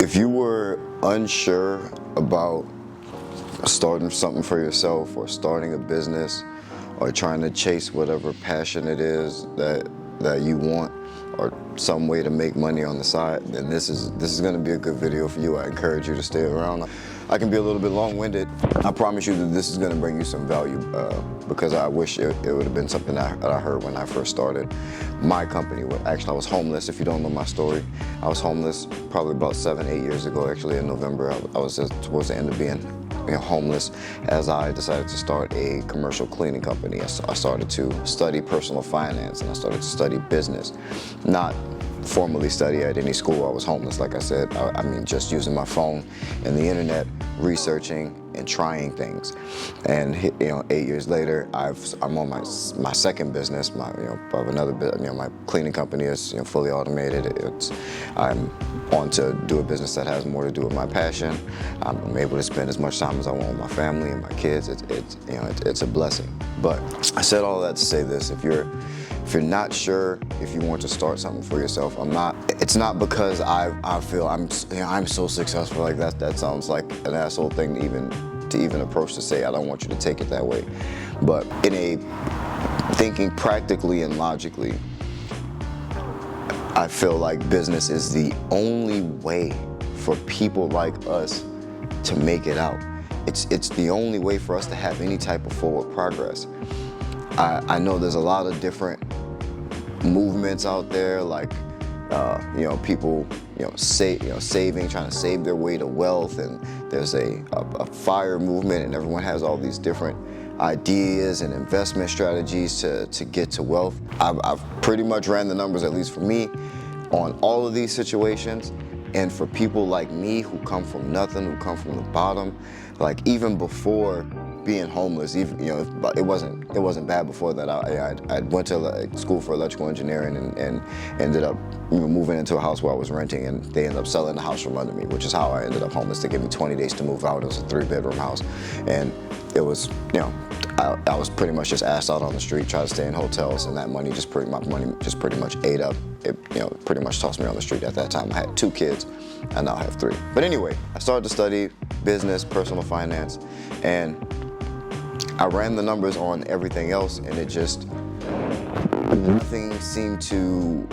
If you were unsure about starting something for yourself or starting a business or trying to chase whatever passion it is that you want or some way to make money on the side, then this is going to be a good video for you. I encourage you to stay around. I can be a little bit long-winded. I promise you that this is going to bring you some value because I wish it would have been something that I heard when I first started my company. Actually, I was homeless. If you don't know my story, I was homeless probably about 7-8 years ago. Actually, in November, I was just towards the end of being homeless as I decided to start a commercial cleaning company. I started to study personal finance and I started to study business. Not formally study at any school. I was homeless, like I said. I mean, just using my phone and the internet, researching and trying things. And 8 years later, I'm on my second business. My my cleaning company is fully automated. I'm on to do a business that has more to do with my passion. I'm able to spend as much time as I want with my family and my kids. It's a blessing. But I said all that to say this: if you're not sure if you want to start something for yourself, it's not because I feel I'm so successful. Like that sounds like an asshole thing to even approach to say. I don't want you to take it that way. But in a thinking practically and logically, I feel like business is the only way for people like us to make it out. It's the only way for us to have any type of forward progress. I know there's a lot of different movements out there, like people saving, trying to save their way to wealth, and there's a F.I.R.E movement, and everyone has all these different ideas and investment strategies to get to wealth. I've pretty much ran the numbers, at least for me, on all of these situations. And for people like me who come from nothing, who come from the bottom, like even before being homeless, even it wasn't bad before that. I went to school for electrical engineering and ended up moving into a house where I was renting, and they ended up selling the house from under me, which is how I ended up homeless. They gave me 20 days to move out. It was a 3-bedroom house, and it was I was pretty much just asked out on the street, trying to stay in hotels, and that money just pretty much ate up. It pretty much tossed me on the street at that time. I had 2 kids, I now have 3. But anyway, I started to study business, personal finance, and I ran the numbers on everything else, and nothing seemed to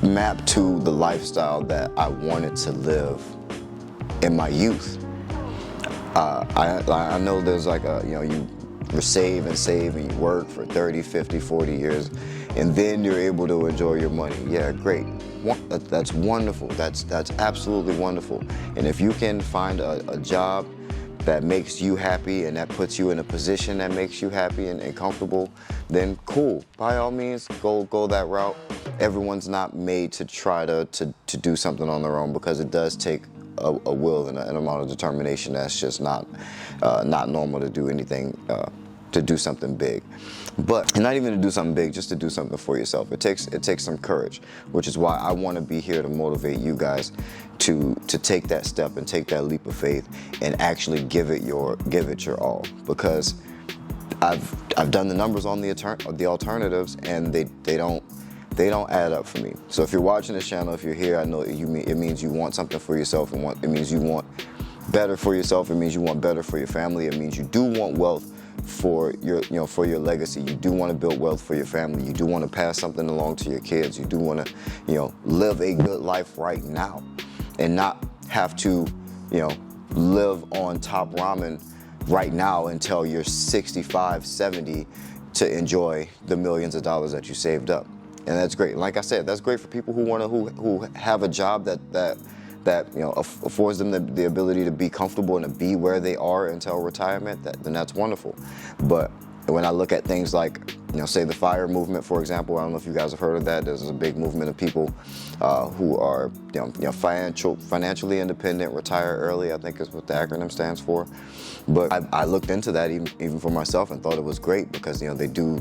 map to the lifestyle that I wanted to live in my youth. I know there's like you save and you work for 30, 50, 40 years, and then you're able to enjoy your money. Yeah, great. That's wonderful. That's absolutely wonderful. And if you can find a job that makes you happy and that puts you in a position that makes you happy and comfortable, then cool. By all means, go that route. Everyone's not made to try to do something on their own, because it does take a will and an amount of determination that's just not normal to do anything, to do something big. But not even to do something big, just to do something for yourself. It takes some courage, which is why I want to be here to motivate you guys to take that step and take that leap of faith and actually give it your all. Because I've done the numbers on the alternatives, and they don't add up for me. So if you're watching this channel, if you're here, I know it means you want something for yourself, and it means you want better for yourself. It means you want better for your family. It means you do want wealth for your legacy. You do want to build wealth for your family. You do want to pass something along to your kids. You do want to live a good life right now, and not have to live on top ramen right now until you're 65, 70 to enjoy the millions of dollars that you saved up. And that's great. Like I said, that's great for people who have a job that affords them the ability to be comfortable and to be where they are until retirement. Then that's wonderful. But when I look at things like, say the F.I.R.E movement, for example, I don't know if you guys have heard of that. There's a big movement of people who are financially independent, retire early, I think is what the acronym stands for. But I looked into that even for myself and thought it was great, because they do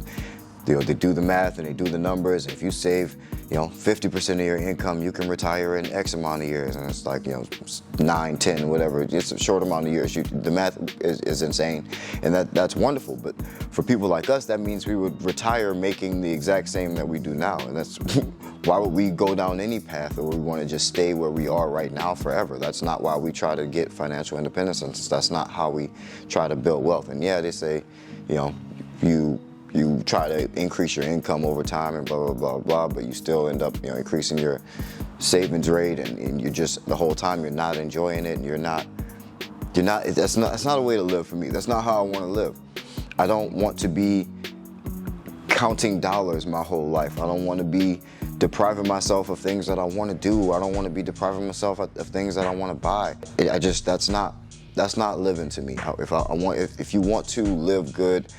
the math and they do the numbers. If you save 50% of your income, you can retire in X amount of years, and it's like 9, 10, whatever. It's a short amount of years. The math is insane, and that's wonderful. But for people like us, that means we would retire making the exact same that we do now, and that's Why would we go down any path, or we want to just stay where we are right now forever? That's not why we try to get financial independence, and that's not how we try to build wealth. And yeah, they say, you know, you try to increase your income over time and blah, blah, blah, blah, but you still end up, you know, increasing your savings rate, and you're just, the whole time you're not enjoying it, and that's not a way to live for me. That's not how I want to live. I don't want to be counting dollars my whole life. I don't want to be depriving myself of things that I want to do. I don't want to be depriving myself of things that I want to buy. That's not living to me. If you want to live good,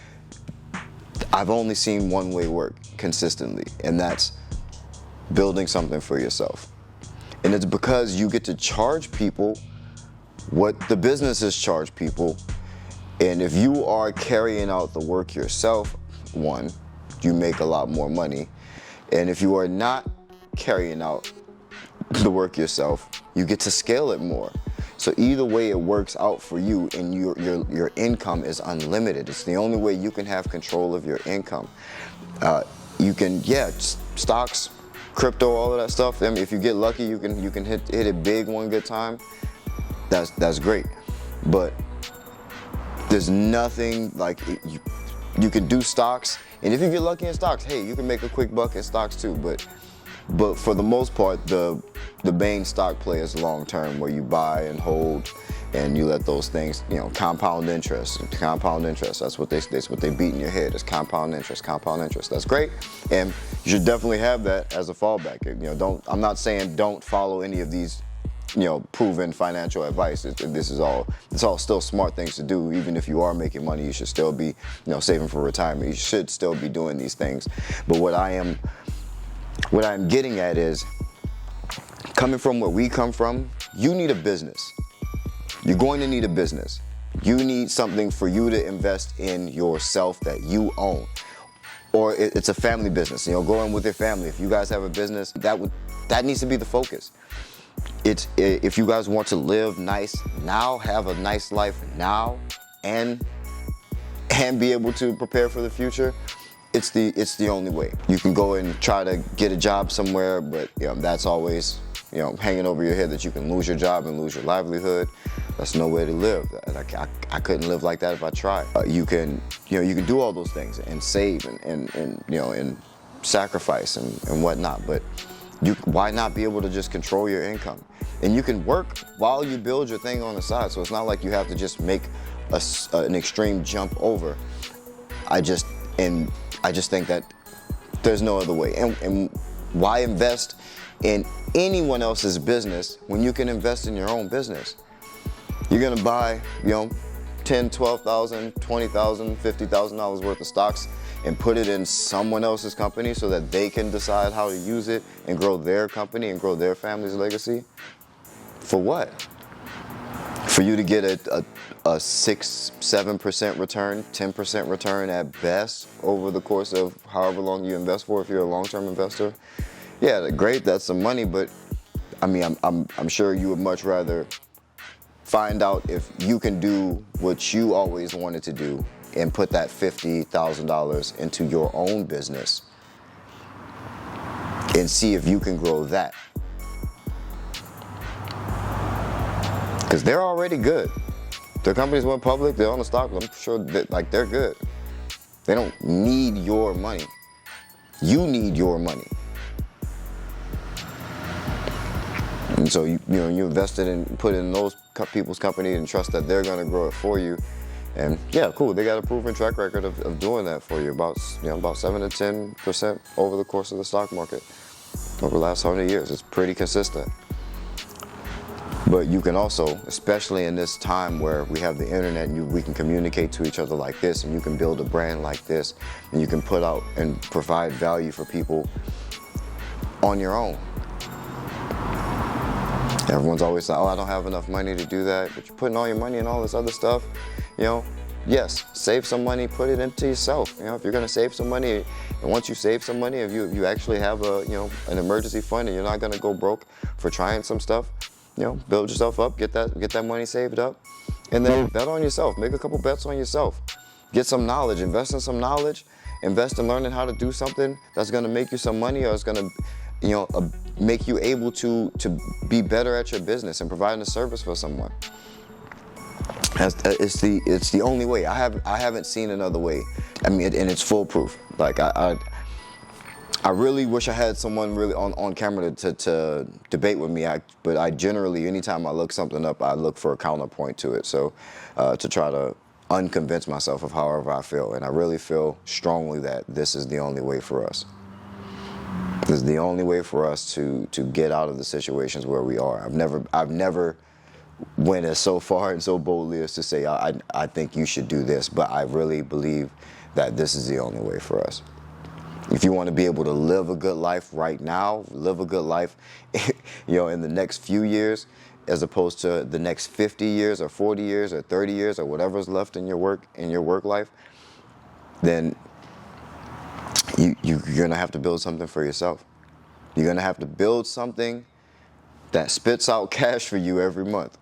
I've only seen one way work consistently, and that's building something for yourself. And it's because you get to charge people what the businesses charge people. And if you are carrying out the work yourself, one, you make a lot more money. And if you are not carrying out the work yourself, you get to scale it more. So either way, it works out for you, and your income is unlimited. It's the only way you can have control of your income. You can, stocks, crypto, all of that stuff. I mean, if you get lucky, you can hit it big one good time. That's great. But there's nothing like you can do stocks, and if you get lucky in stocks, hey, you can make a quick buck in stocks too. But for the most part, the main stock play is long term, where you buy and hold, and you let those things, you know, compound interest. That's what they beat in your head, is compound interest. That's great, and you should definitely have that as a fallback. You know, I'm not saying don't follow any of these, you know, proven financial advice. It's all still smart things to do. Even if you are making money, you should still be, you know, saving for retirement. You should still be doing these things. But what I'm getting at is, coming from where we come from, you need a business. You're going to need a business. You need something for you to invest in yourself that you own. Or it's a family business. You know, go in with your family. If you guys have a business, that needs to be the focus. If you guys want to live nice now, have a nice life now, and be able to prepare for the future, it's the only way. You can go and try to get a job somewhere, but you know, that's always, you know, hanging over your head, that you can lose your job and lose your livelihood. That's no way to live. I couldn't live like that if I tried. You can do all those things and save and you know, and sacrifice and whatnot, but why not be able to just control your income? And you can work while you build your thing on the side. So it's not like you have to just make an extreme jump over. I just think that there's no other way. And why invest in anyone else's business when you can invest in your own business? You're gonna buy, you know, $10,000, $12,000, $20,000, $50,000 worth of stocks and put it in someone else's company so that they can decide how to use it and grow their company and grow their family's legacy? For what? For you to get a 6, 7% return, 10% return at best over the course of however long you invest for, if you're a long-term investor? Yeah, great, that's some money, but I mean, I'm sure you would much rather find out if you can do what you always wanted to do and put that $50,000 into your own business and see if you can grow that. Because they're already good. Their companies went public, they're on the stock, I'm sure that they're good. They don't need your money. You need your money. And so you invested and put in those people's company and trust that they're gonna grow it for you. And yeah, cool, they got a proven track record of doing that for you, about 7 to 10% over the course of the stock market over the last 100 years. It's pretty consistent. But you can also, especially in this time where we have the internet and we can communicate to each other like this, and you can build a brand like this, and you can put out and provide value for people on your own. Everyone's always like, oh, I don't have enough money to do that, but you're putting all your money in all this other stuff. You know, yes, save some money, put it into yourself. You know, if you're gonna save some money, and once you save some money, if you actually have an emergency fund, and you're not gonna go broke for trying some stuff, you know, build yourself up, get that money saved up, and then bet on yourself. Make a couple bets on yourself. Get some knowledge, invest in some knowledge, invest in learning how to do something that's gonna make you some money, or it's gonna make you able to be better at your business and providing a service for someone. It's the only way. I haven't seen another way. I mean, and it's foolproof. Like I really wish I had someone really on camera to debate with me. But I generally, anytime I look something up, I look for a counterpoint to it. So to try to unconvince myself of however I feel. And I really feel strongly that this is the only way for us. This is the only way for us to get out of the situations where we are. I've never went as so far and so boldly as to say I think you should do this, but I really believe that this is the only way for us. If you want to be able to live a good life right now, live a good life, in the next few years, as opposed to the next 50 years or 40 years or 30 years or whatever's left in your work life, then you're gonna have to build something for yourself. You're gonna have to build something that spits out cash for you every month.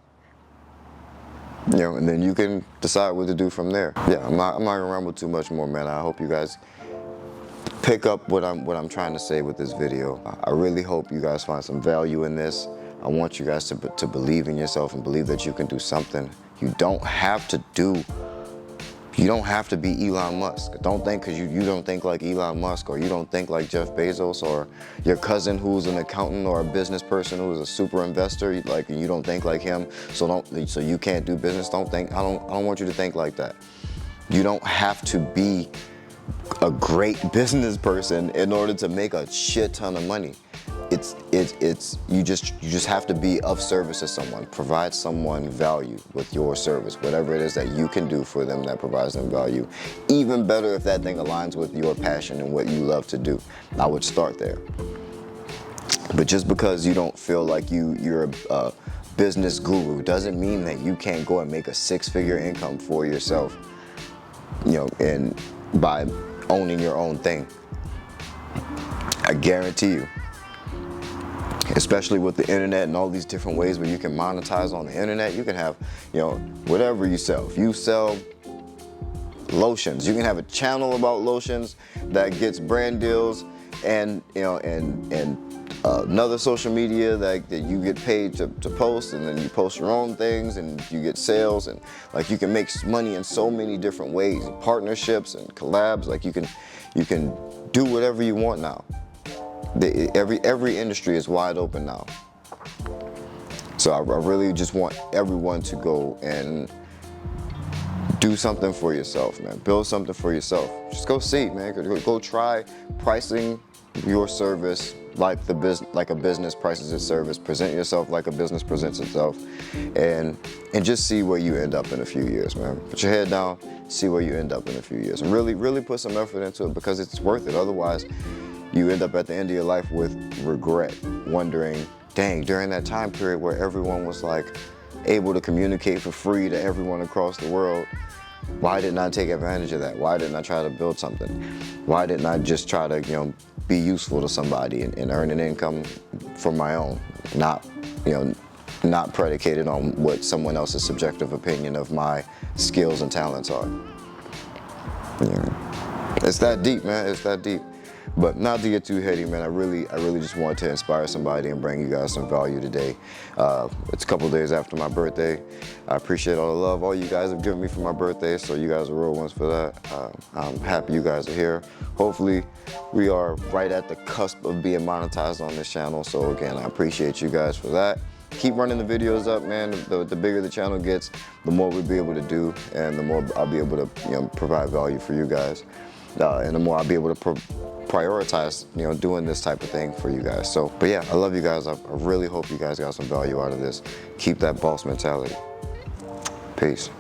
And then you can decide what to do from there. Yeah, I'm not gonna ramble too much more, man. I hope you guys pick up what I'm trying to say with this video. I really hope you guys find some value in this. I want you guys to believe in yourself and believe that you can do something. You don't have to be Elon Musk. Don't think because you don't think like Elon Musk, or you don't think like Jeff Bezos, or your cousin who's an accountant or a business person who's a super investor, like you don't think like him, so you can't do business. Don't think. I don't want you to think like that. You don't have to be a great business person in order to make a shit ton of money. You just have to be of service to someone. Provide someone value with your service, whatever it is that you can do for them that provides them value. Even better if that thing aligns with your passion and what you love to do. I would start there. But just because you don't feel like you're a business guru doesn't mean that you can't go and make a 6-figure income for yourself, and by owning your own thing. I guarantee you. Especially with the internet and all these different ways where you can monetize on the internet, you can have, whatever you sell. If you sell lotions, you can have a channel about lotions that gets brand deals, and another social media that you get paid to post, and then you post your own things and you get sales, and like you can make money in so many different ways, partnerships and collabs. Like you can do whatever you want now. Every industry is wide open now. So I really just want everyone to go and do something for yourself, man. Build something for yourself. Just go see, man. Go try pricing your service like a business prices its service. Present yourself like a business presents itself, and just see where you end up in a few years, man. Put your head down, see where you end up in a few years, and really put some effort into it, because it's worth it. Otherwise, you end up at the end of your life with regret, wondering, dang, during that time period where everyone was like able to communicate for free to everyone across the world, why didn't I take advantage of that? Why didn't I try to build something? Why didn't I just try to, be useful to somebody and earn an income for my own, not predicated on what someone else's subjective opinion of my skills and talents are. It's that deep, man. It's that deep. But not to get too heady, man, I really just wanted to inspire somebody and bring you guys some value today. It's a couple days after my birthday. I appreciate all the love all you guys have given me for my birthday, so you guys are real ones for that. I'm happy you guys are here. Hopefully, we are right at the cusp of being monetized on this channel, so again, I appreciate you guys for that. Keep running the videos up, man. The bigger the channel gets, the more we'll be able to do, and the more I'll be able to provide value for you guys. And the more I'll be able to prioritize, doing this type of thing for you guys. So, but yeah, I love you guys. I really hope you guys got some value out of this. Keep that boss mentality. Peace.